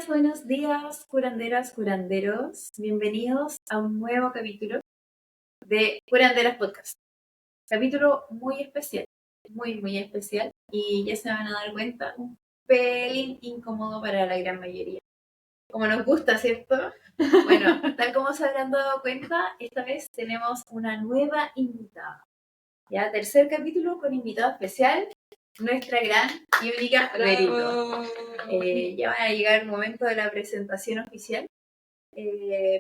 Buenos días, curanderas, curanderos. Bienvenidos a un nuevo capítulo de Curanderas Podcast. Capítulo muy especial, muy especial. Y ya se van a dar cuenta, un pelín incómodo para la gran mayoría. Como nos gusta, ¿cierto? Bueno, tal como se habrán dado cuenta, esta vez tenemos una nueva invitada. Ya, tercer capítulo con invitado especial, nuestra gran y única Berito. Ya van a llegar el momento de la presentación oficial,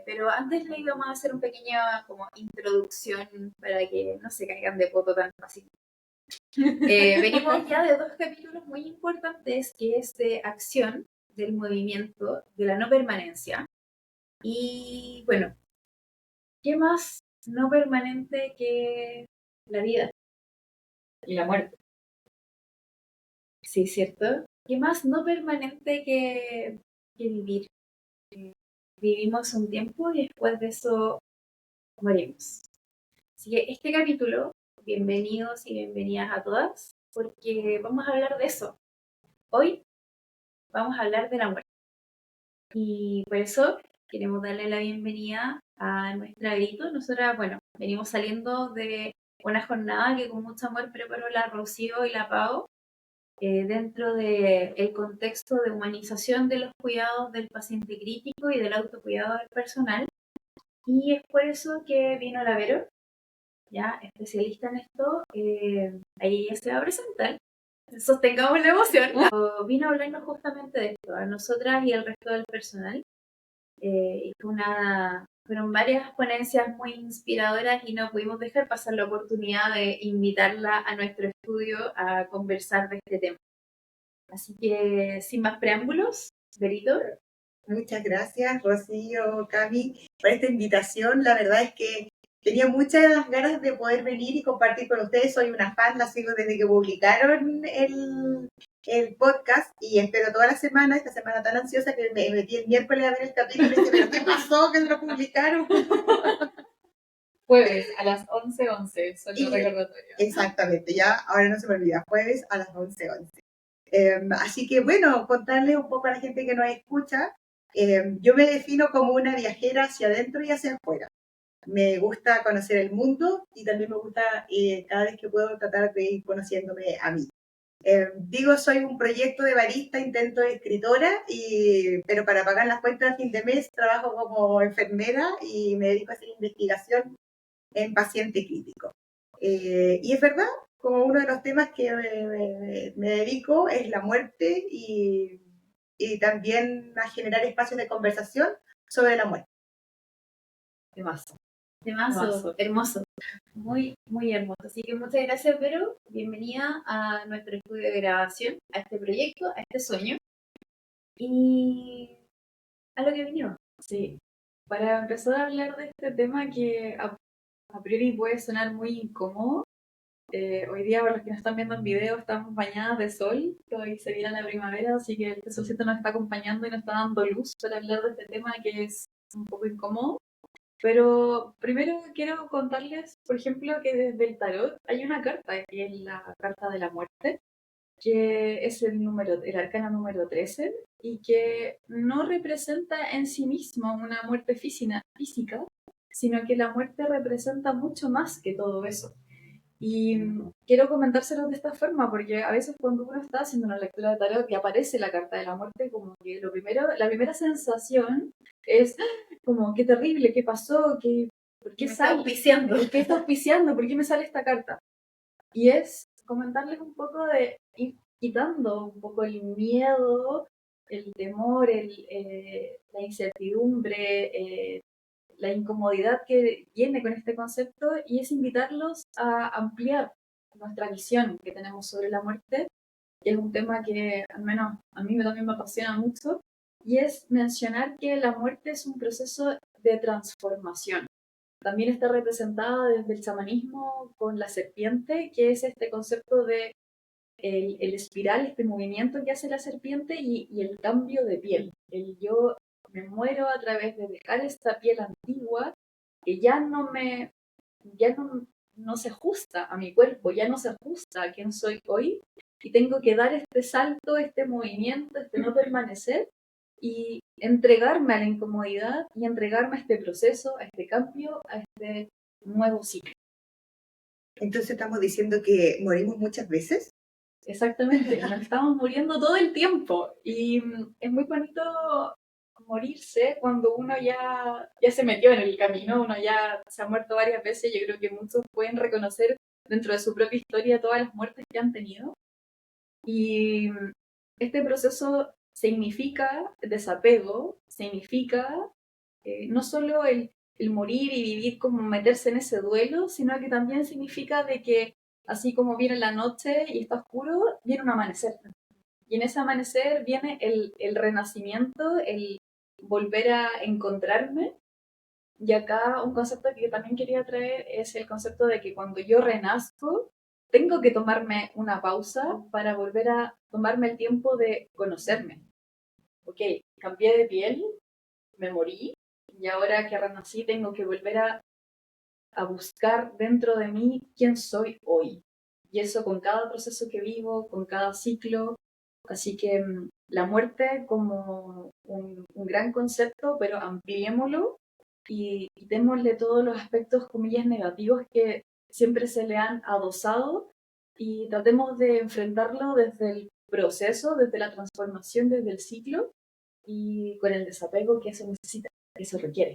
pero antes le íbamos a hacer una pequeña como introducción para que no se caigan de poto tan fácil. Venimos ya de dos capítulos muy importantes, que es de acción, del movimiento, de la no permanencia. Y bueno, ¿qué más no permanente que la vida y la muerte? Sí, ¿cierto? ¿Qué más no permanente que vivir? Vivimos un tiempo y después de eso morimos. Así que este capítulo, bienvenidos y bienvenidas a todas, porque vamos a hablar de eso. Hoy vamos a hablar de la muerte. Y por eso queremos darle la bienvenida a nuestra Grito. Nosotras, bueno, venimos saliendo de una jornada que con mucho amor preparó la Rocío y la Pau, dentro del contexto de humanización de los cuidados del paciente crítico y del autocuidado del personal. Y es por eso que vino la Vero, ya especialista en esto. Ahí ella se va a presentar. Sostengamos la emoción. Vino a hablarnos justamente de esto, a nosotras y al resto del personal. Y fueron varias ponencias muy inspiradoras y no pudimos dejar pasar la oportunidad de invitarla a nuestro estudio a conversar de este tema. Así que, sin más preámbulos, Berito. Muchas gracias, Rocío, Cami, por esta invitación. La verdad es que tenía muchas ganas de poder venir y compartir con ustedes. Soy una fan, la sigo desde que publicaron el podcast y espero toda la semana, esta semana tan ansiosa que me metí el miércoles a ver el capítulo y dije, ¿pero qué pasó? ¿Que lo publicaron? Jueves a las 11:11, solo recordatorio. Exactamente, ya ahora no se me olvida, jueves a las 11:11. Así que bueno, contarles un poco a la gente que nos escucha. Yo me defino como una viajera hacia adentro y hacia afuera. Me gusta conocer el mundo y también me gusta cada vez que puedo tratar de ir conociéndome a mí. Digo, soy un proyecto de barista, intento de escritora, pero para pagar las cuentas a fin de mes trabajo como enfermera y me dedico a hacer investigación en paciente crítico. Y es verdad, como uno de los temas que me dedico es la muerte y también a generar espacios de conversación sobre la muerte. Temazo, hermoso. Muy hermoso. Así que muchas gracias, Vero. Bienvenida a nuestro estudio de grabación, a este proyecto, a este sueño. Y a lo que vinimos. Sí, para empezar a hablar de este tema que a priori puede sonar muy incómodo, hoy día, para los que nos están viendo en video, estamos bañadas de sol, que hoy se viene la primavera, así que este solcito nos está acompañando y nos está dando luz para hablar de este tema que es un poco incómodo. Pero primero quiero contarles, por ejemplo, que desde el tarot hay una carta, que es la carta de la muerte, que es el arcano número 13, y que no representa en sí mismo una muerte física, sino que la muerte representa mucho más que todo eso. Y quiero comentárselos de esta forma, porque a veces cuando uno está haciendo una lectura de tarot y aparece la carta de la muerte, como que la primera sensación es como, qué terrible, qué pasó, ¿por qué está auspiciando? ¿Por qué está auspiciando? ¿Por qué me sale esta carta? Y es comentarles un poco de ir quitando un poco el miedo, el temor, la incertidumbre, la incomodidad que viene con este concepto, y es invitarlos a ampliar nuestra visión que tenemos sobre la muerte, que es un tema que al menos a mí también me apasiona mucho, y es mencionar que la muerte es un proceso de transformación. También está representada desde el chamanismo con la serpiente, que es este concepto de el espiral, este movimiento que hace la serpiente y el cambio de piel. El yo me muero a través de dejar esta piel antigua que ya no se ajusta a mi cuerpo, ya no se ajusta a quien soy hoy, y tengo que dar este salto, este movimiento, este no permanecer y entregarme a la incomodidad y entregarme a este proceso, a este cambio, a este nuevo ciclo. Entonces estamos diciendo que morimos muchas veces. Exactamente, nos estamos muriendo todo el tiempo y es muy bonito morirse cuando uno ya se metió en el camino, uno ya se ha muerto varias veces. Yo creo que muchos pueden reconocer dentro de su propia historia todas las muertes que han tenido. Y este proceso significa desapego, significa no solo el morir y vivir como meterse en ese duelo, sino que también significa de que así como viene la noche y está oscuro, viene un amanecer. Y en ese amanecer viene el renacimiento, el volver a encontrarme. Y acá un concepto que también quería traer es el concepto de que cuando yo renazco, tengo que tomarme una pausa para volver a tomarme el tiempo de conocerme. Ok, cambié de piel, me morí, y ahora que renací tengo que volver a buscar dentro de mí quién soy hoy. Y eso con cada proceso que vivo, con cada ciclo. Así que la muerte como un gran concepto, pero ampliémoslo y quitémosle todos los aspectos, comillas, negativos que siempre se le han adosado y tratemos de enfrentarlo desde el proceso, desde la transformación, desde el ciclo y con el desapego que eso necesita, que eso requiere.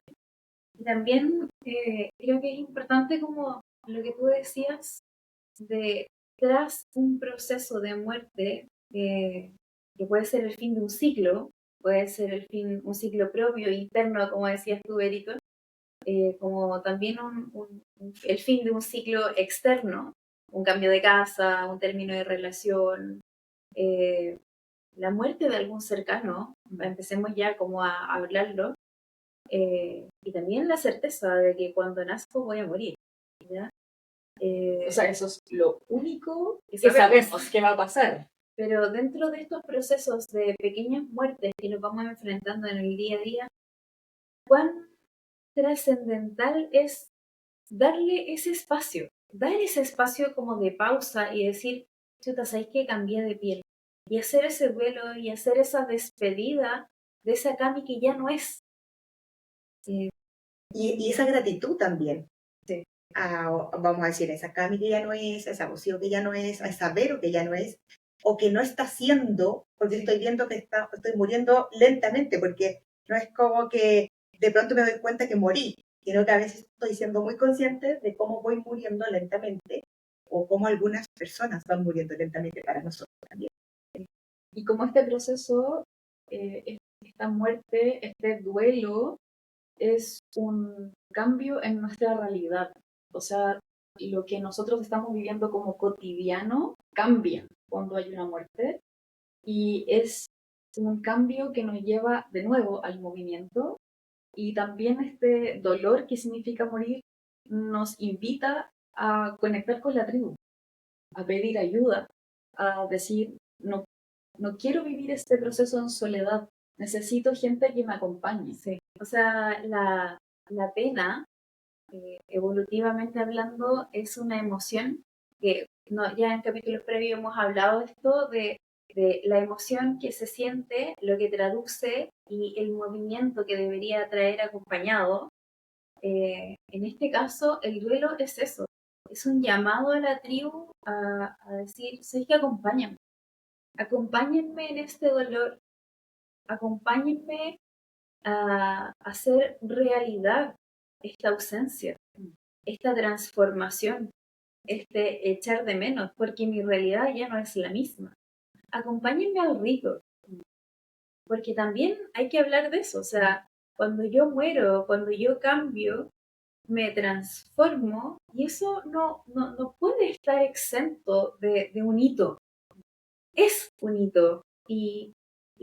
Y también creo que es importante como lo que tú decías de tras un proceso de muerte que puede ser el fin de un ciclo, puede ser un ciclo propio, interno, como decías tú, Berito, como también el fin de un ciclo externo, un cambio de casa, un término de relación, eh, la muerte de algún cercano, empecemos ya como a hablarlo, y también la certeza de que cuando nazco voy a morir. ¿Ya? O sea, eso es lo único que que sabemos que va a pasar. Pero dentro de estos procesos de pequeñas muertes que nos vamos enfrentando en el día a día, ¿cuán trascendental es darle ese espacio? Dar ese espacio como de pausa y decir, chuta, ¿sabes que cambié de piel? Y hacer ese duelo y hacer esa despedida de esa Cami que ya no es. Y esa gratitud también. Sí. Vamos a decir, a esa Cami que ya no es, a esa Rocío que ya no es, a esa Vero que ya no es, o que no está siendo, porque estoy viendo que estoy muriendo lentamente, porque no es como que de pronto me doy cuenta que morí, sino que a veces estoy siendo muy consciente de cómo voy muriendo lentamente, o cómo algunas personas van muriendo lentamente para nosotros también. Y como este proceso, esta muerte, este duelo, es un cambio en nuestra realidad. O sea, lo que nosotros estamos viviendo como cotidiano cambia cuando hay una muerte y es un cambio que nos lleva de nuevo al movimiento y también este dolor que significa morir nos invita a conectar con la tribu, a pedir ayuda, a decir, no, no quiero vivir este proceso en soledad, necesito gente que me acompañe. Sí. O sea, la pena, evolutivamente hablando, es una emoción que no, ya en capítulos previos hemos hablado de esto, de la emoción que se siente, lo que traduce y el movimiento que debería traer acompañado. En este caso, el duelo es eso, es un llamado a la tribu a decir, sé que acompáñenme en este dolor, acompáñenme a hacer realidad esta ausencia, esta transformación, este echar de menos, porque mi realidad ya no es la misma. Acompáñenme al rito, porque también hay que hablar de eso, o sea, cuando yo muero, cuando yo cambio, me transformo y eso no puede estar exento de un hito. Es un hito y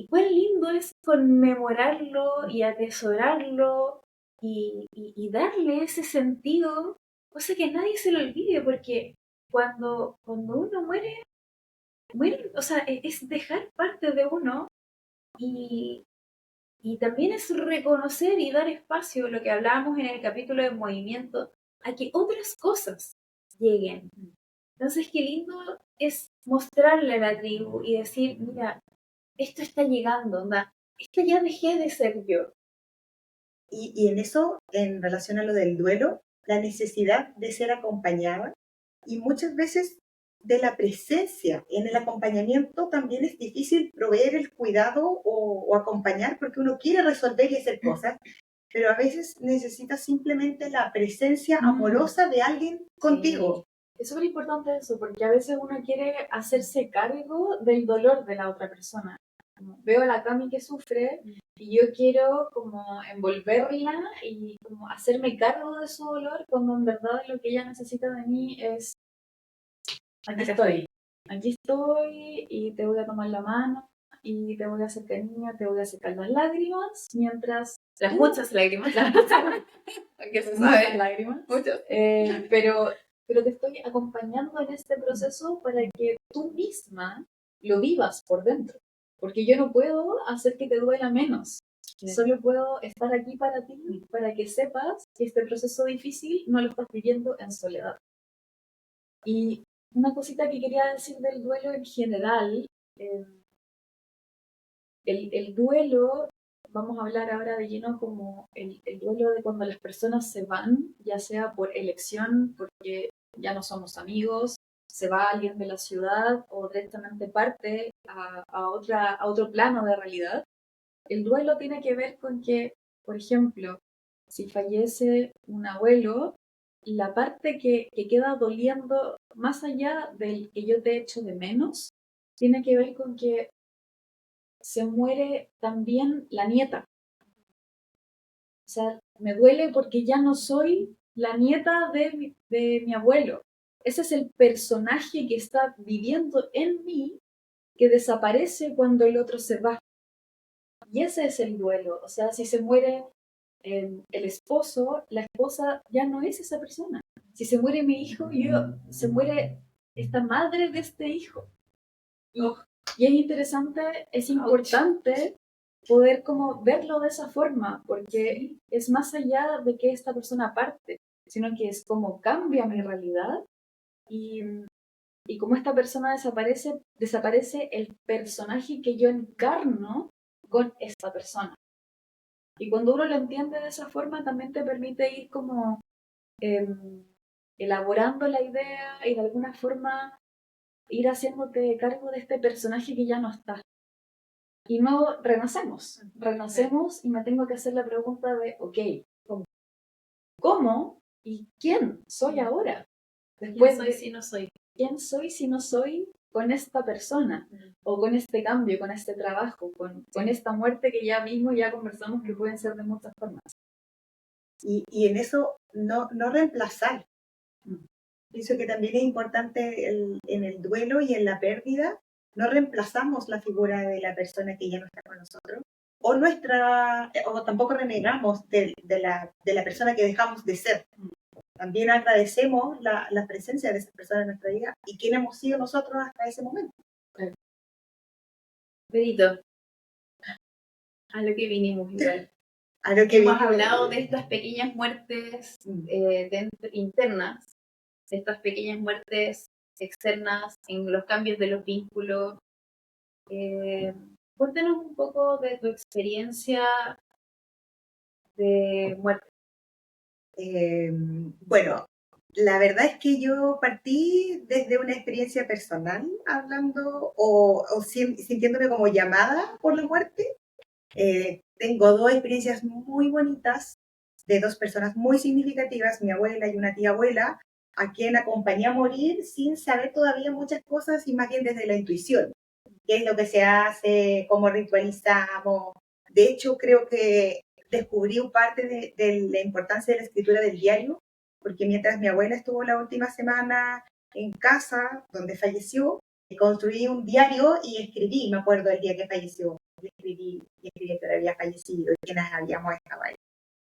cuán lindo es conmemorarlo y atesorarlo y darle ese sentido, cosa que nadie se lo olvide, porque cuando uno muere, o sea, es dejar parte de uno y, y también es reconocer y dar espacio, lo que hablábamos en el capítulo de movimiento, a que otras cosas lleguen. Entonces, qué lindo es mostrarle a la tribu y decir, mira, esto está llegando, onda, esto ya dejé de ser yo. Y en eso, en relación a lo del duelo, la necesidad de ser acompañada y muchas veces de la presencia en el acompañamiento también es difícil proveer el cuidado o acompañar porque uno quiere resolver y hacer cosas, pero a veces necesita simplemente la presencia amorosa de alguien contigo. Es súper importante eso, porque a veces uno quiere hacerse cargo del dolor de la otra persona. Como veo a la Cami que sufre y yo quiero como envolverla y como hacerme cargo de su dolor, cuando en verdad lo que ella necesita de mí es: aquí estoy y te voy a tomar la mano y te voy a hacer cariño, te voy a secar las lágrimas mientras... Las muchas lágrimas. que se Muchas sabe, lágrimas. Pero te estoy acompañando en este proceso para que tú misma lo vivas por dentro. Porque yo no puedo hacer que te duela menos. Solo puedo estar aquí para ti, para que sepas que este proceso difícil no lo estás viviendo en soledad. Y una cosita que quería decir del duelo en general, el duelo, vamos a hablar ahora de lleno como el duelo de cuando las personas se van, ya sea por elección, porque ya no somos amigos, se va alguien de la ciudad o directamente parte a otro plano de realidad. El duelo tiene que ver con que, por ejemplo, si fallece un abuelo, la parte que queda doliendo más allá del que yo te echo de menos, tiene que ver con que se muere también la nieta. O sea, me duele porque ya no soy la nieta de mi abuelo. Ese es el personaje que está viviendo en mí, que desaparece cuando el otro se va. Y ese es el duelo. O sea, si se muere el esposo, la esposa ya no es esa persona. Si se muere mi hijo, se muere esta madre de este hijo. Y es interesante, es importante poder como verlo de esa forma, porque es más allá de que esta persona parte, sino que es como cambia mi realidad y, y como esta persona desaparece, desaparece el personaje que yo encarno con esta persona. Y cuando uno lo entiende de esa forma, también te permite ir como elaborando la idea y de alguna forma ir haciéndote cargo de este personaje que ya no está. Y no renacemos y me tengo que hacer la pregunta de, ok, ¿cómo y quién soy ahora? ¿Quién soy si no soy? ¿Quién soy si no soy con esta persona? O con este cambio, con este trabajo, con esta muerte que ya vimos y ya conversamos que pueden ser de muchas formas. Y en eso no reemplazar. Pienso que también es importante en el duelo y en la pérdida, no reemplazamos la figura de la persona que ya no está con nosotros, o tampoco renegamos de la persona que dejamos de ser. También agradecemos la presencia de esa persona en nuestra vida y quién hemos sido nosotros hasta ese momento. Pedito, a lo que vinimos igual. A lo que hemos hablado de estas pequeñas muertes internas, de estas pequeñas muertes externas en los cambios de los vínculos. Cuéntanos un poco de tu experiencia de muerte. Bueno, la verdad es que yo partí desde una experiencia personal, hablando o sintiéndome como llamada por la muerte. Tengo dos experiencias muy bonitas de dos personas muy significativas, mi abuela y una tía abuela, a quien acompañé a morir sin saber todavía muchas cosas y más bien desde la intuición. ¿Qué es lo que se hace? ¿Cómo ritualizamos? De hecho, creo que descubrí parte de la importancia de la escritura del diario, porque mientras mi abuela estuvo la última semana en casa, donde falleció, construí un diario y escribí, me acuerdo el día que falleció, y escribí que había fallecido y quiénes habíamos estado ahí.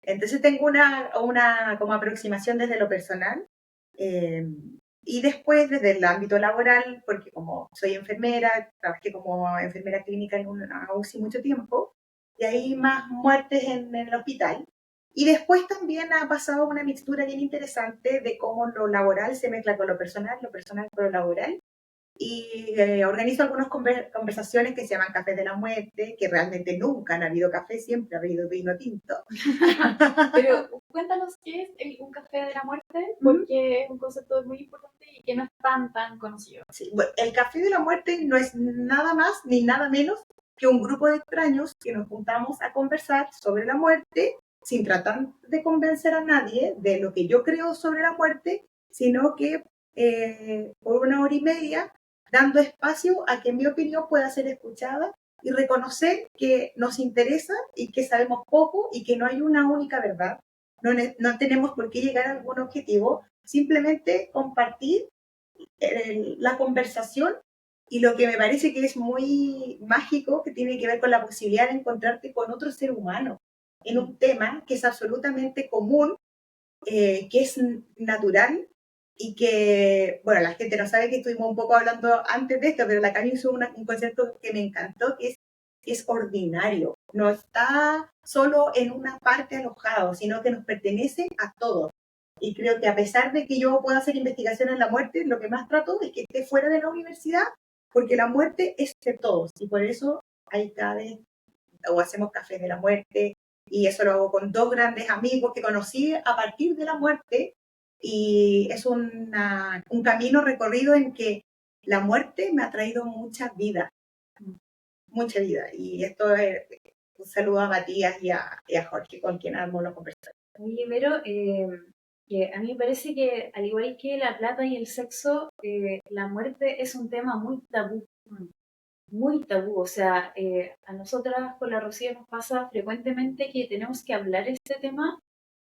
Entonces tengo una como aproximación desde lo personal, y después desde el ámbito laboral, porque como soy enfermera, trabajé como enfermera clínica en una UCI mucho tiempo, y hay más muertes en el hospital. Y después también ha pasado una mixtura bien interesante de cómo lo laboral se mezcla con lo personal con lo laboral. y organizo algunas conversaciones que se llaman Cafés de la Muerte, que realmente nunca han habido café, siempre ha habido vino tinto. Pero cuéntanos qué es un café de la muerte, porque es un concepto muy importante y que no es tan conocido. Sí, bueno, el Café de la Muerte no es nada más ni nada menos que un grupo de extraños que nos juntamos a conversar sobre la muerte sin tratar de convencer a nadie de lo que yo creo sobre la muerte, sino que por 1 hora y media dando espacio a que mi opinión pueda ser escuchada y reconocer que nos interesa y que sabemos poco y que no hay una única verdad. No tenemos por qué llegar a algún objetivo, simplemente compartir la conversación y lo que me parece que es muy mágico, que tiene que ver con la posibilidad de encontrarte con otro ser humano en un tema que es absolutamente común, que es natural y que, bueno, la gente no sabe que estuvimos un poco hablando antes de esto, pero la Cami usó un concepto que me encantó, que es ordinario. No está solo en una parte alojado, sino que nos pertenece a todos. Y creo que a pesar de que yo pueda hacer investigación en la muerte, lo que más trato es que esté fuera de la universidad, porque la muerte es de todos. Y por eso hay cada vez, o hacemos cafés de la muerte, y eso lo hago con 2 grandes amigos que conocí a partir de la muerte, y es un camino recorrido en que la muerte me ha traído mucha vida, y esto es un saludo a Matías y a Jorge, con quien armo la conversación. Oye, pero que a mí me parece que, al igual que la plata y el sexo, la muerte es un tema muy tabú. O sea, a nosotras con la Rocío nos pasa frecuentemente que tenemos que hablar este tema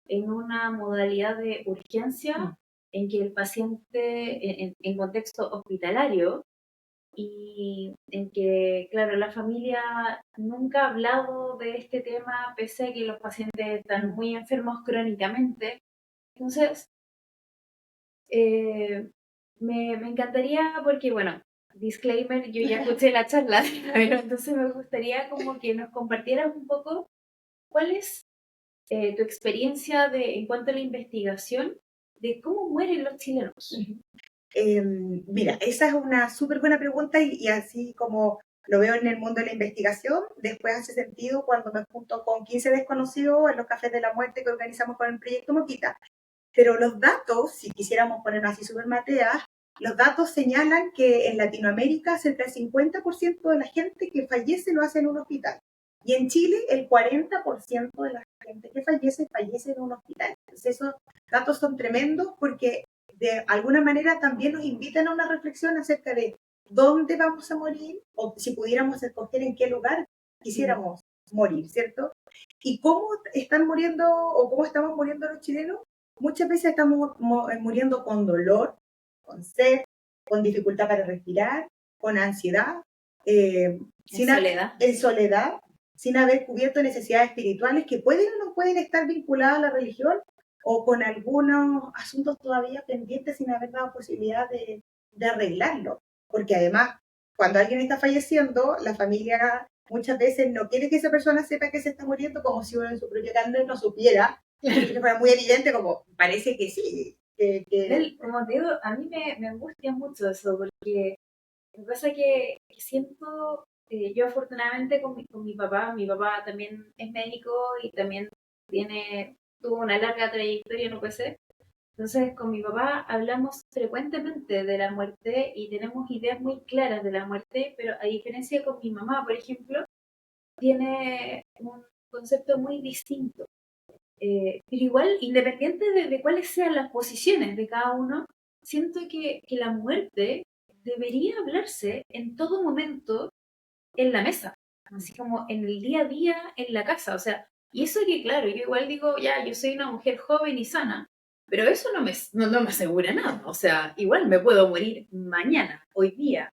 en una modalidad de urgencia, en que el paciente, en contexto hospitalario, y en que, claro, la familia nunca ha hablado de este tema, pese a que los pacientes están muy enfermos crónicamente. Entonces, me encantaría, porque, bueno, disclaimer, yo ya escuché la charla, pero entonces me gustaría como que nos compartieras un poco cuál es tu experiencia en cuanto a la investigación de cómo mueren los chilenos. Mira, esa es una súper buena pregunta, y así como lo veo en el mundo de la investigación, después hace sentido cuando me junto con 15 desconocidos en los cafés de la muerte que organizamos con el proyecto Moquita. Pero los datos, si quisiéramos ponernos así súper mateas, los datos señalan que en Latinoamérica cerca del 50% de la gente que fallece lo hace en un hospital. Y en Chile el 40% de la gente que fallece en un hospital. Entonces esos datos son tremendos porque de alguna manera también nos invitan a una reflexión acerca de dónde vamos a morir, o si pudiéramos escoger en qué lugar quisiéramos morir, ¿cierto? Y cómo están muriendo o cómo estamos muriendo los chilenos. Muchas veces estamos muriendo con dolor, con sed, con dificultad para respirar, con ansiedad, en soledad, sin haber cubierto necesidades espirituales que pueden o no pueden estar vinculadas a la religión, o con algunos asuntos todavía pendientes sin haber dado posibilidad de arreglarlo. Porque además, cuando alguien está falleciendo, la familia muchas veces no quiere que esa persona sepa que se está muriendo, como si uno en su propio carne no supiera, que fuera muy evidente, como parece que sí. Como te digo, a mí me angustia mucho eso, porque me pasa que siento, yo afortunadamente con mi papá también es médico y también tuvo una larga trayectoria en UPC. Entonces, con mi papá hablamos frecuentemente de la muerte y tenemos ideas muy claras de la muerte, pero a diferencia con mi mamá, por ejemplo, tiene un concepto muy distinto. Pero igual, independiente de cuáles sean las posiciones de cada uno, siento que la muerte debería hablarse en todo momento en la mesa, así como en el día a día en la casa. O sea, y eso que, claro, yo igual digo, ya, yo soy una mujer joven y sana, pero eso no me asegura nada. O sea, igual me puedo morir mañana, hoy día.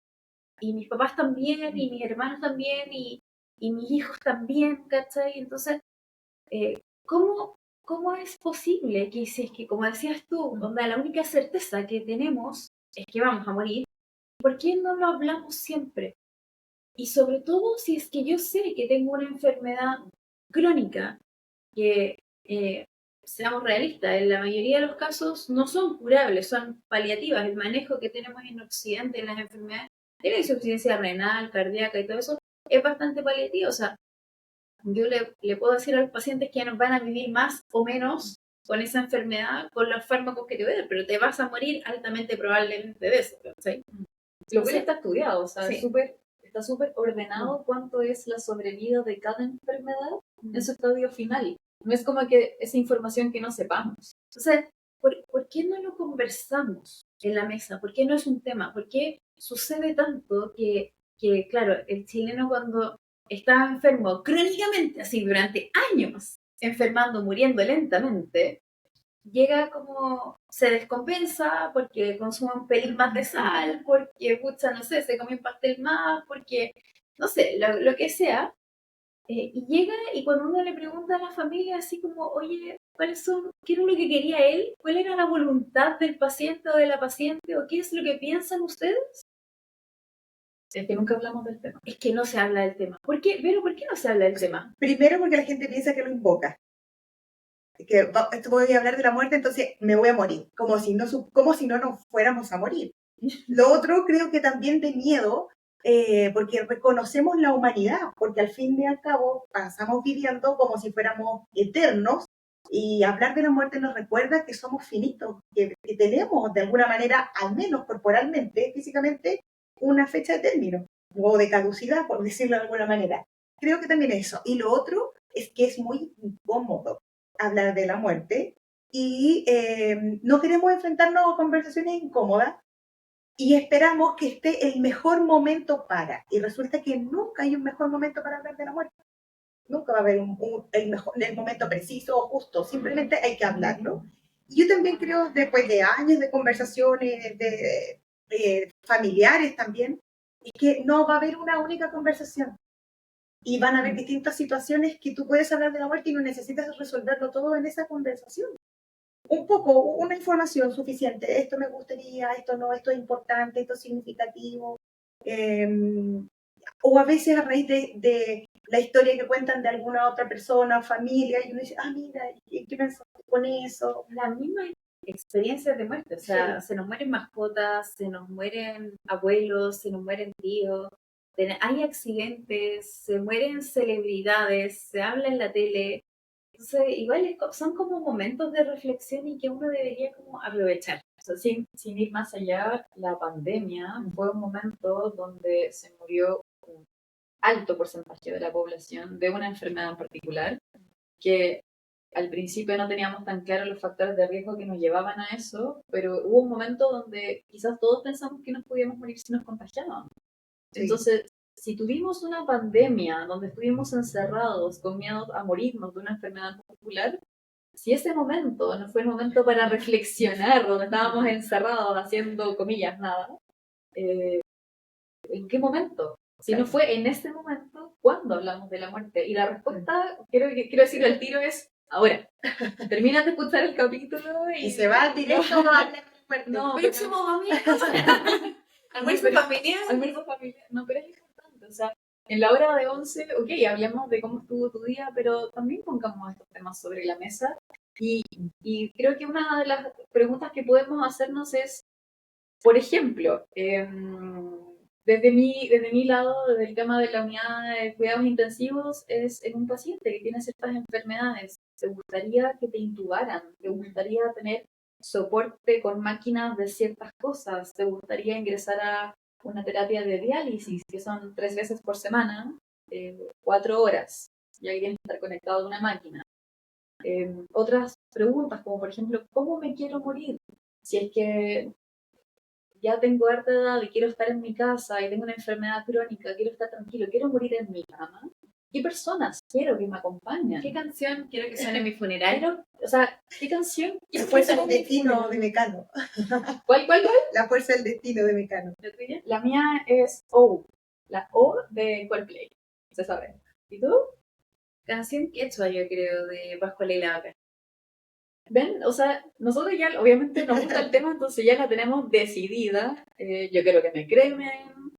Y mis papás también, y mis hermanos también, y mis hijos también, ¿cachai? Entonces, ¿cómo, ¿cómo es posible que si es que, como decías tú, onda, la única certeza que tenemos es que vamos a morir? ¿Por qué no lo hablamos siempre? Y sobre todo si es que yo sé que tengo una enfermedad crónica que seamos realistas, en la mayoría de los casos no son curables, son paliativas. El manejo que tenemos en Occidente en las enfermedades de la insuficiencia renal, cardíaca y todo eso es bastante paliativo. O sea, yo le puedo decir a los pacientes que van a vivir más o menos con esa enfermedad, con los fármacos que te voy a dar, pero te vas a morir altamente probablemente de eso. ¿Sí? Lo cual está estudiado, o sea, sí. está súper ordenado cuánto es la sobrevida de cada enfermedad en su estadio final. No es como que esa información que no sepamos. Entonces, ¿por qué no lo conversamos en la mesa? ¿Por qué no es un tema? ¿Por qué sucede tanto que claro, el chileno cuando estaba enfermo crónicamente, así durante años, enfermando, muriendo lentamente, llega como, se descompensa porque consume un pelín más de sal, porque, pucha, no sé, se come un pastel más, porque, no sé, lo que sea. Y llega y cuando uno le pregunta a la familia así como, oye, qué era lo que quería él? ¿Cuál era la voluntad del paciente o de la paciente? ¿O qué es lo que piensan ustedes? Es que nunca hablamos del tema. Es que no se habla del tema. ¿Por qué? Pero ¿por qué no se habla del tema? Primero porque la gente piensa que lo invoca. Que voy a hablar de la muerte, entonces me voy a morir. Como si no nos fuéramos a morir. Lo otro creo que también de miedo, porque reconocemos la humanidad, porque al fin y al cabo pasamos viviendo como si fuéramos eternos, y hablar de la muerte nos recuerda que somos finitos, que tenemos de alguna manera, al menos corporalmente, físicamente, una fecha de término o de caducidad, por decirlo de alguna manera. Creo que también eso. Y lo otro es que es muy incómodo hablar de la muerte y no queremos enfrentarnos a conversaciones incómodas y esperamos que esté el mejor momento para. Y resulta que nunca hay un mejor momento para hablar de la muerte. Nunca va a haber el momento preciso o justo. Simplemente hay que hablarlo. Y yo también creo, después de años de conversaciones, de familiares también, es que no va a haber una única conversación. Y van a haber distintas situaciones que tú puedes hablar de la muerte y no necesitas resolverlo todo en esa conversación. Un poco, una información suficiente. Esto me gustaría, esto no, esto es importante, esto es significativo. O a veces a raíz de la historia que cuentan de alguna otra persona, familia, y uno dice, mira, ¿qué pensaste con eso? La misma experiencias de muerte, o sea, se nos mueren mascotas, se nos mueren abuelos, se nos mueren tíos, hay accidentes, se mueren celebridades, se habla en la tele. Entonces, igual son como momentos de reflexión y que uno debería como aprovechar. O sea, sin ir más allá, la pandemia fue un momento donde se murió un alto porcentaje de la población de una enfermedad en particular, que al principio no teníamos tan claros los factores de riesgo que nos llevaban a eso, pero hubo un momento donde quizás todos pensamos que nos podíamos morir si nos contagiábamos. Sí. Entonces, si tuvimos una pandemia donde estuvimos encerrados con miedo a morirnos de una enfermedad en particular, si ese momento no fue el momento para reflexionar, donde estábamos encerrados haciendo comillas, nada, ¿en qué momento? Si no fue en ese momento, ¿cuándo hablamos de la muerte? Y la respuesta, quiero decirlo al tiro, es ahora. Terminan de escuchar el capítulo y se va directo a hablar de la muerte. No, próximo domingo. Almuerzo familiar. Almuerzo familiar. No, pero es importante. O sea, en la hora de 11, ok, hablamos de cómo estuvo tu día, pero también pongamos estos temas sobre la mesa. Y creo que una de las preguntas que podemos hacernos es, por ejemplo, desde mi lado, desde el tema de la unidad de cuidados intensivos, es en un paciente que tiene ciertas enfermedades. ¿Te gustaría que te intubaran? ¿Te gustaría tener soporte con máquinas de ciertas cosas? ¿Te gustaría ingresar a una terapia de diálisis, que son 3 veces por semana, 4 horas, y alguien estar conectado a una máquina? Otras preguntas, como por ejemplo, ¿cómo me quiero morir? Si es que ya tengo harta edad y quiero estar en mi casa y tengo una enfermedad crónica, quiero estar tranquilo, quiero morir en mi cama. ¿Qué personas quiero que me acompañen? ¿Qué canción quiero que suene en mi funeral? O sea, ¿qué canción? La fuerza del destino de Mecano. ¿Cuál? La fuerza del destino de Mecano. ¿La tuya? La mía es O. La O de Coldplay. Se sabe. ¿Y tú? Canción quechua, yo creo, de Pascual y la Vaca. ¿Ven? O sea, nosotros ya obviamente nos gusta el tema, entonces ya la tenemos decidida. Yo quiero que me cremen,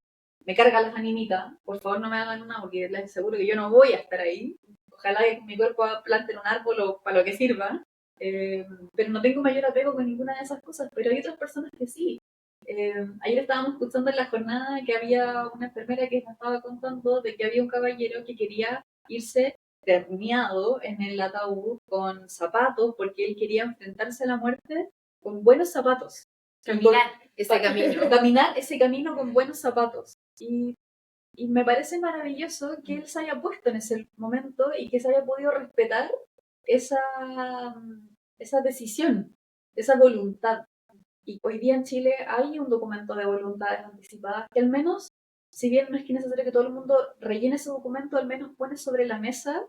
me cargan las animitas. Por favor, no me hagan una porque les aseguro que yo no voy a estar ahí. Ojalá que mi cuerpo plante en un árbol o para lo que sirva. pero no tengo mayor apego con ninguna de esas cosas, pero hay otras personas que sí. Ayer estábamos escuchando en la jornada que había una enfermera que nos estaba contando de que había un caballero que quería irse terneado en el ataúd con zapatos porque él quería enfrentarse a la muerte con buenos zapatos. Caminar ese camino. Caminar ese camino con buenos zapatos. Y me parece maravilloso que él se haya puesto en ese momento y que se haya podido respetar esa, esa decisión, esa voluntad. Y hoy día en Chile hay un documento de voluntades anticipadas que al menos, si bien no es que necesario que todo el mundo rellene ese documento, al menos pone sobre la mesa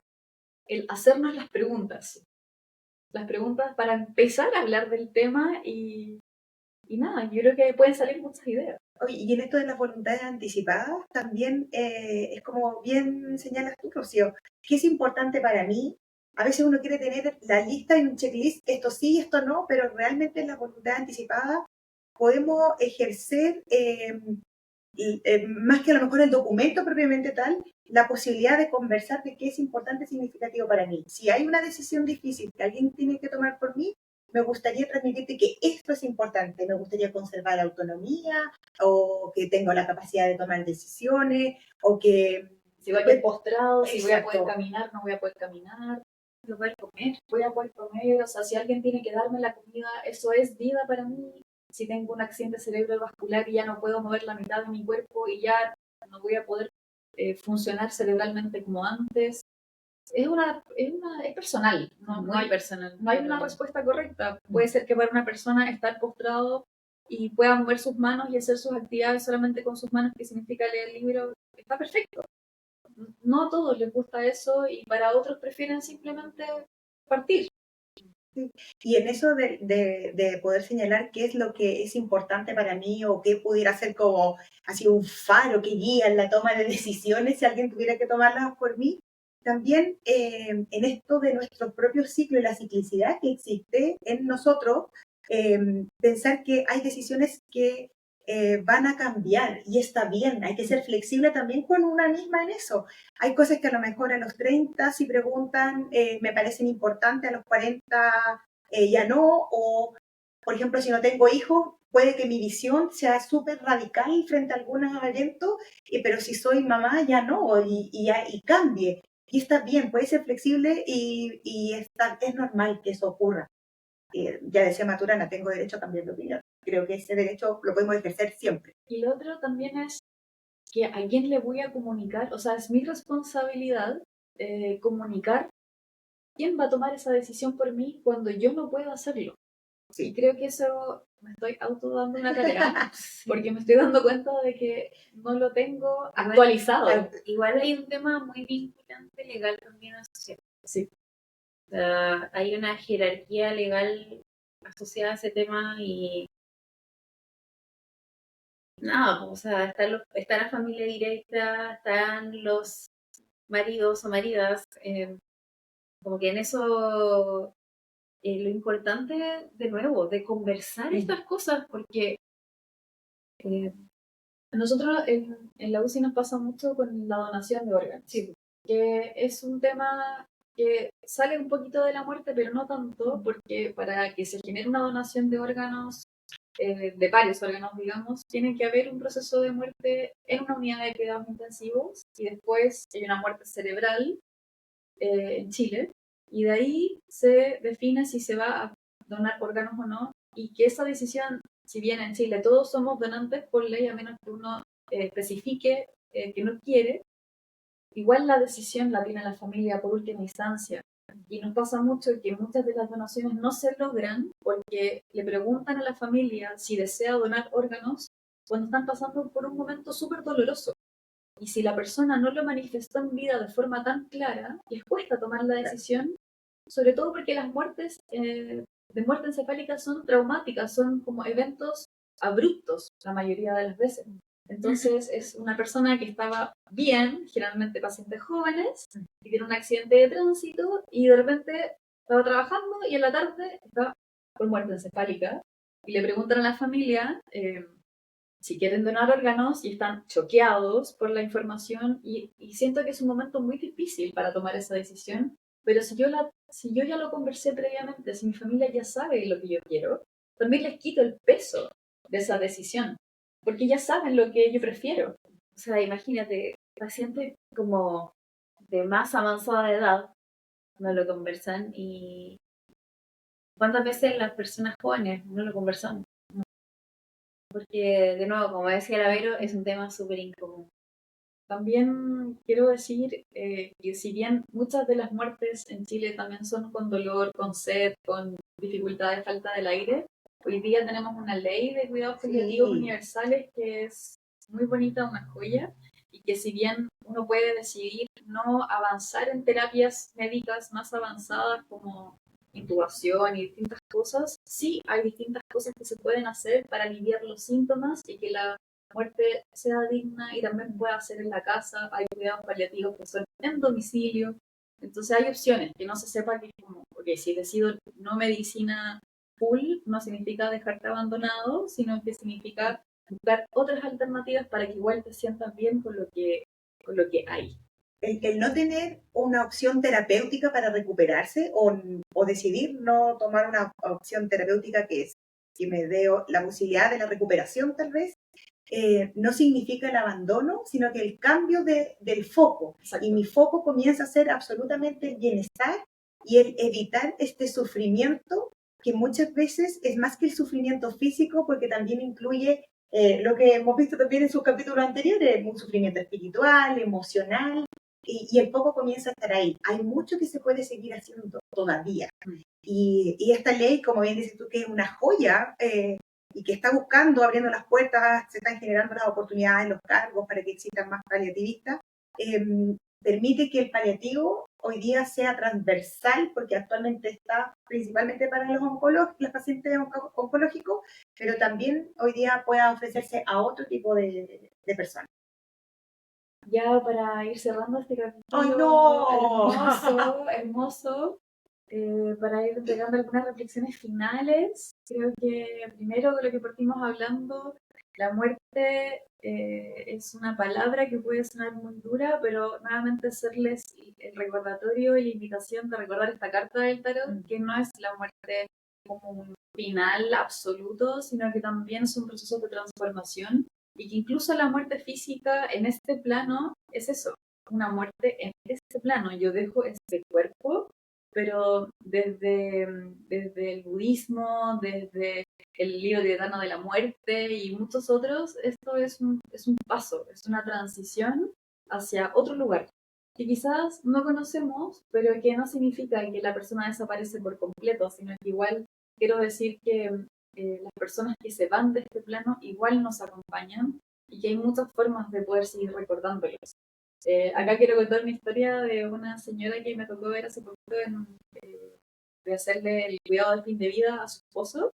el hacernos las preguntas. Las preguntas para empezar a hablar del tema y nada, yo creo que pueden salir muchas ideas. Oye, y en esto de las voluntades anticipadas, también es como bien señalas tú, Rocío, que es importante para mí. A veces uno quiere tener la lista y un checklist, esto sí, esto no, pero realmente en las voluntades anticipadas podemos ejercer, más que a lo mejor el documento propiamente tal, la posibilidad de conversar de qué es importante y significativo para mí. Si hay una decisión difícil que alguien tiene que tomar por mí, me gustaría transmitirte que esto es importante, me gustaría conservar la autonomía, o que tengo la capacidad de tomar decisiones, o que... Si voy a ir postrado, si voy a Exacto. poder caminar, no voy a poder caminar, voy a poder comer, voy a poder comer, o sea, si alguien tiene que darme la comida, eso es vida para mí. Si tengo un accidente cerebrovascular y ya no puedo mover la mitad de mi cuerpo y ya no voy a poder funcionar cerebralmente como antes, es personal, Muy personal. no hay una respuesta correcta. Puede ser que para una persona estar postrado y pueda mover sus manos y hacer sus actividades solamente con sus manos, que significa leer el libro, está perfecto. No a todos les gusta eso y para otros prefieren simplemente partir. Y en eso de poder señalar qué es lo que es importante para mí o qué pudiera ser como así un faro que guía en la toma de decisiones si alguien tuviera que tomarlas por mí, también en esto de nuestro propio ciclo y la ciclicidad que existe en nosotros, pensar que hay decisiones que van a cambiar y está bien, hay que ser flexible también con una misma en eso. Hay cosas que a lo mejor a los 30 si preguntan me parecen importantes, a los 40 ya no, o por ejemplo si no tengo hijos, puede que mi visión sea súper radical frente a algunos eventos, pero si soy mamá ya no, y cambie. Y está bien, puede ser flexible y es normal que eso ocurra. Ya decía Maturana, tengo derecho a cambiar de opinión. Creo que ese derecho lo podemos ejercer siempre. Y lo otro también es que a quién le voy a comunicar, o sea, es mi responsabilidad comunicar quién va a tomar esa decisión por mí cuando yo no puedo hacerlo. Sí. Y creo que eso me estoy dando una tarea, porque me estoy dando cuenta de que no lo tengo actualizado. Igual hay un tema muy vinculante legal también asociado. Sí. Hay una jerarquía legal asociada a ese tema y no, o sea, está la familia directa, están los maridos o maridas, como que en eso lo importante, de nuevo, de conversar estas cosas, porque a nosotros en la UCI nos pasa mucho con la donación de órganos, sí, que es un tema que sale un poquito de la muerte, pero no tanto, porque para que se genere una donación de órganos, de varios órganos, digamos, tiene que haber un proceso de muerte en una unidad de cuidados intensivos y después hay una muerte cerebral en Chile, y de ahí se define si se va a donar órganos o no, y que esa decisión, si bien en Chile todos somos donantes por ley, a menos que uno especifique que no quiere, igual la decisión la tiene la familia por última instancia. Y nos pasa mucho que muchas de las donaciones no se logran porque le preguntan a la familia si desea donar órganos cuando están pasando por un momento súper doloroso. Y si la persona no lo manifestó en vida de forma tan clara, les cuesta tomar la decisión, sobre todo porque las muertes de muerte encefálica son traumáticas, son como eventos abruptos la mayoría de las veces. Entonces es una persona que estaba bien, generalmente pacientes jóvenes, que tiene un accidente de tránsito y de repente estaba trabajando y en la tarde está con muerte encefálica. Y le preguntan a la familia si quieren donar órganos y están choqueados por la información y siento que es un momento muy difícil para tomar esa decisión, Pero si yo ya lo conversé previamente, si mi familia ya sabe lo que yo quiero, también les quito el peso de esa decisión, porque ya saben lo que yo prefiero. O sea, imagínate, pacientes como de más avanzada edad no lo conversan y cuántas veces las personas jóvenes no lo conversan. Porque, de nuevo, como decía la Vero, es un tema súper incómodo. También quiero decir que si bien muchas de las muertes en Chile también son con dolor, con sed, con dificultad de falta del aire, hoy día tenemos una ley de cuidados paliativos Sí. universales que es muy bonita, una joya, y que si bien uno puede decidir no avanzar en terapias médicas más avanzadas como intubación y distintas cosas, sí hay distintas cosas que se pueden hacer para aliviar los síntomas y que la muerte sea digna y también pueda hacer en la casa. Hay cuidados paliativos que son en domicilio. Entonces hay opciones, que no se sepa que como, ok, si decido no medicina full, no significa dejarte abandonado, sino que significa buscar otras alternativas para que igual te sientas bien con lo que hay. El no tener una opción terapéutica para recuperarse o decidir no tomar una opción terapéutica que me dé la posibilidad de la recuperación tal vez, no significa el abandono, sino que el cambio del foco. Exacto. Y mi foco comienza a ser absolutamente el bienestar y el evitar este sufrimiento que muchas veces es más que el sufrimiento físico, porque también incluye lo que hemos visto también en sus capítulos anteriores, un sufrimiento espiritual, emocional, y el foco comienza a estar ahí. Hay mucho que se puede seguir haciendo todavía. Y esta ley, como bien dices tú, que es una joya, y que está buscando, abriendo las puertas, se están generando las oportunidades, los cargos para que existan más paliativistas, permite que el paliativo hoy día sea transversal, porque actualmente está principalmente para los pacientes oncológicos, pero también hoy día pueda ofrecerse a otro tipo de personas. Ya para ir cerrando este ¡Ay, capítulo no! hermoso, para ir entregando algunas reflexiones finales, creo que primero de lo que partimos hablando, la muerte es una palabra que puede sonar muy dura, pero nuevamente hacerles el recordatorio y la invitación de recordar esta carta del tarot, que no es la muerte como un final absoluto, sino que también son procesos de transformación y que incluso la muerte física en este plano es eso, una muerte en este plano. Yo dejo este cuerpo, pero desde el budismo, desde el libro tibetano de la muerte y muchos otros, esto es un paso, es una transición hacia otro lugar que quizás no conocemos, pero que no significa que la persona desaparece por completo, sino que igual quiero decir que las personas que se van de este plano igual nos acompañan y que hay muchas formas de poder seguir recordándolos. Acá quiero contar una historia de una señora que me tocó ver hace poquito de hacerle el cuidado de fin de vida a su esposo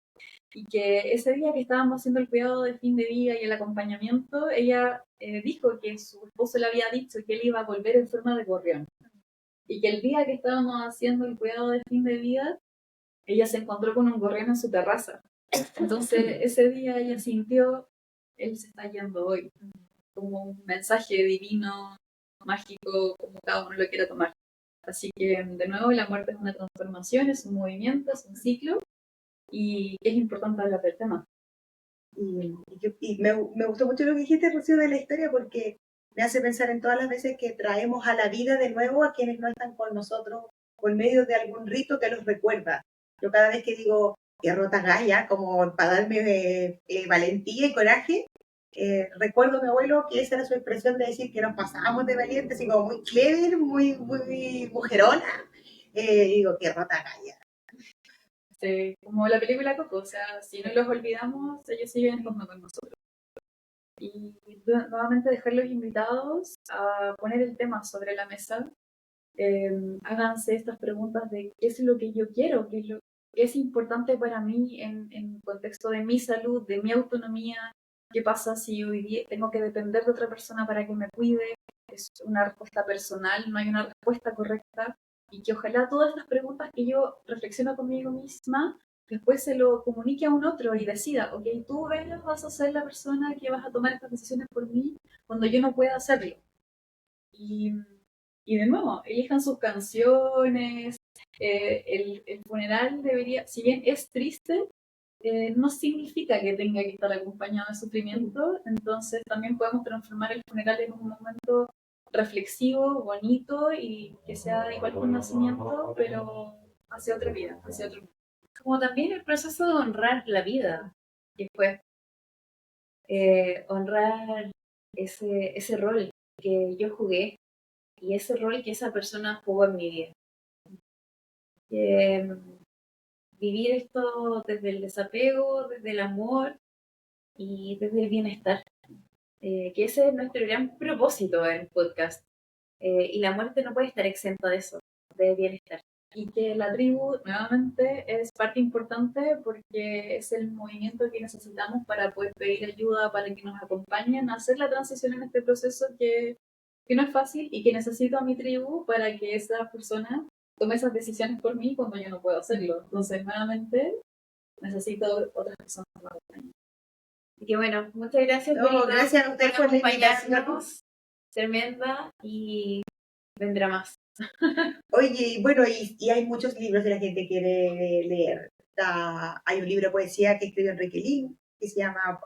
y que ese día que estábamos haciendo el cuidado de fin de vida y el acompañamiento, ella dijo que su esposo le había dicho que él iba a volver en forma de gorrión y que el día que estábamos haciendo el cuidado de fin de vida, ella se encontró con un gorrión en su terraza. Entonces ese día ella sintió, él se está yendo hoy, como un mensaje divino, mágico, como cada uno lo quiera tomar. Así que, de nuevo, la muerte es una transformación, es un movimiento, es un ciclo, y es importante hablar del tema. Y me gustó mucho lo que dijiste, Rocío, de la historia, porque me hace pensar en todas las veces que traemos a la vida de nuevo a quienes no están con nosotros por medio de algún rito que los recuerda. Yo cada vez que digo que rota Gaia, como para darme valentía y coraje, recuerdo a mi abuelo que esa era su expresión de decir que nos pasábamos de valientes, así como muy clever, muy mujerona. Digo, que rota Gaia. Como la película Coco, o sea, si no los olvidamos, ellos siguen con nosotros. Y nuevamente dejarlos invitados a poner el tema sobre la mesa. Háganse estas preguntas de qué es lo que yo quiero, qué es importante para mí en contexto de mi salud, de mi autonomía, qué pasa si hoy día tengo que depender de otra persona para que me cuide, es una respuesta personal, no hay una respuesta correcta, y que ojalá todas estas preguntas que yo reflexiono conmigo misma, después se lo comunique a un otro y decida, ok, tú, Bella, vas a ser la persona que vas a tomar estas decisiones por mí cuando yo no pueda hacerlo. Y Y de nuevo, elijan sus canciones. El funeral debería, si bien es triste, no significa que tenga que estar acompañado de sufrimiento. Entonces también podemos transformar el funeral en un momento reflexivo, bonito y que sea igual que un nacimiento, pero hacia otra vida, hacia otro mundo. Como también el proceso de honrar la vida, que fue honrar ese rol que yo jugué y ese rol que esa persona jugó en mi vida. Eh, Vivir esto desde el desapego, desde el amor y desde el bienestar. Que ese es nuestro gran propósito en el podcast. Y la muerte no puede estar exenta de eso, de bienestar. Y que la tribu nuevamente es parte importante porque es el movimiento que necesitamos para poder pedir ayuda, para que nos acompañen a hacer la transición en este proceso que no es fácil y que necesito a mi tribu para que esa persona tome esas decisiones por mí cuando yo no puedo hacerlo. Entonces, nuevamente, necesito otras personas que me acompañen. Así que bueno, muchas gracias, No, gracias a ustedes por la invitación. Tremenda, y vendrá más. Oye, bueno, y hay muchos libros que la gente quiere leer. Hay un libro de poesía que escribió Enrique Lin, que se llama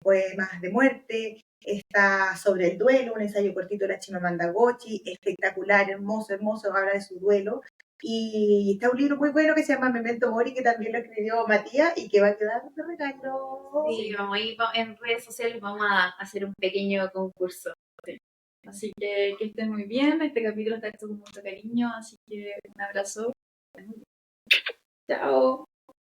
Poemas de Muerte. Está sobre el duelo, un ensayo cortito de la Chimamanda Ngozi, espectacular, hermoso, hermoso, habla de su duelo. Y está un libro muy bueno que se llama Memento Mori, que también lo escribió Matías y que va a quedar de regalo. Sí, vamos a ir en redes sociales, vamos a hacer un pequeño concurso. Así que estén muy bien. Este capítulo está hecho con mucho cariño, así que un abrazo. Chao.